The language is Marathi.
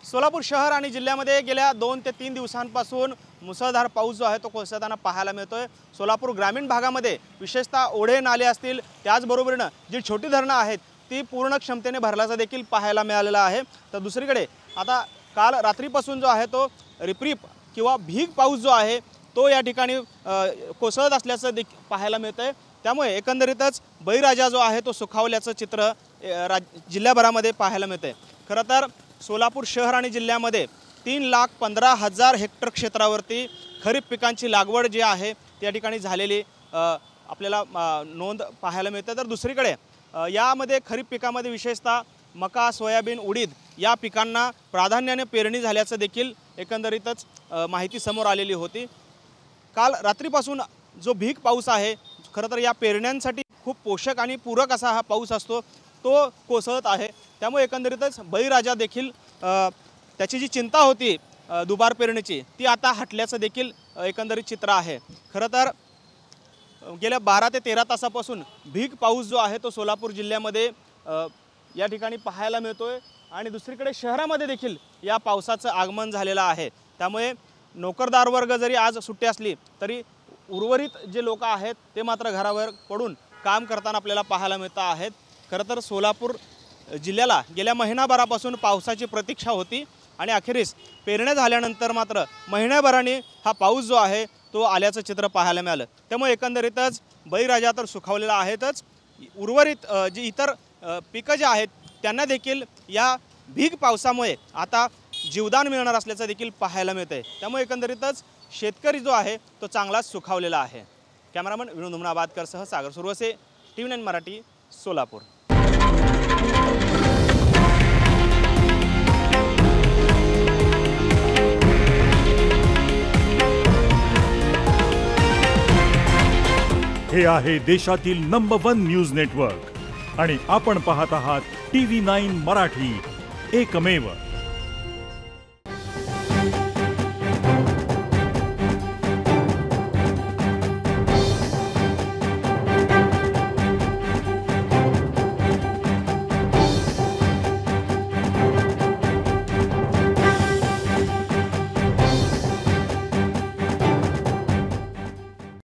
सोलापूर शहर आणि जिल्ह्यामध्ये गेल्या 2 ते 3 दिवसांपासून मुसळधार पाऊस जो आहे तो कोसळताना पाहायला मिळतोय। सोलापूर ग्रामीण भागामध्ये विशेषतः ओढे नाले असतील, त्याचबरोबरीने जी छोटी धरणं आहेत ती पूर्ण क्षमतेने भरल्याचं देखील पाहायला मिळालेलं आहे। तर दुसरीकडे आता काल रात्रीपासून जो आहे तो रिपरिप किंवा भीग पाऊस जो आहे तो या ठिकाणी कोसळत असल्याचं देखील पाहायला मिळतंय। त्यामुळे एकंदरीतच बळीराजा जो आहे तो सुखावल्याचं चित्र जिल्ह्याभरामध्ये पाहायला मिळतंय। खरं तर सोलापूर शहर आणि जिल्ह्यामध्ये 3,15,000 हेक्टर क्षेत्रावरती खरीप पिकांची लागवड जी आहे त्या ठिकाणी झालेली आपल्याला नोंद पाहायला मिळते। तर दुसरीकडे यामध्ये खरीप पिकामध्ये विशेषतः मका, सोयाबीन, उडीद या पिकांना प्राधान्याने पेरणी झाल्याचं देखील एकंदरीतच माहिती समोर आलेली होती। काल रात्रीपासून जो भीग पाऊस आहे खरं तर या पेरण्यांसाठी खूप पोषक आणि पूरक असा हा पाऊस असतो तो कोसळत आहे। त्यामुळे एकंदरीतच बळीराजा देखील त्याची जी चिंता होती दुबार पेरणीची ती आता हटल्याचं देखील एकंदरीत चित्र आहे। खरं तर गेल्या 12 ते 13 तासापासून भीग पाऊस जो आहे तो सोलापूर जिल्ह्यामध्ये या ठिकाणी पाहायला मिळतोय आणि दुसरीकडे शहरामध्ये देखील या पावसाचं आगमन झालेलं आहे। त्यामुळे नोकरदार वर्ग जरी आज सुट्टी असली तरी उर्वरित जे लोक आहेत ते मात्र घरावर पडून काम करताना आपल्याला पाहायला मिळत आहेत। खरं तर सोलापूर जिल्ह्याला गेल्या महिनाभरापासून पावसाची प्रतीक्षा होती आणि अखेरीस पेरण्या झाल्यानंतर मात्र महिन्याभराने हा पाऊस जो आहे तो आल्याचं चित्र पाहायला मिळालं। त्यामुळे एकंदरीतच बळीराजा तर सुखावलेला आहेतच, उर्वरित जी इतर पिकं जे आहेत त्यांना देखील या भीग पावसामुळे आता जीवदान मिळणार असल्याचं देखील पाहायला मिळतंय। त्यामुळे एकंदरीतच शेतकरी जो आहे तो चांगलाच सुखावलेला आहे। कॅमेरामन विनोद उमनाबादकरसह सागर सुरवसे, TV9 मराठी, सोलापूर। हे आहे देशातील नंबर 1 न्यूज नेटवर्क आणि आपण पाहत आहात TV9 मराठी, एकमेव।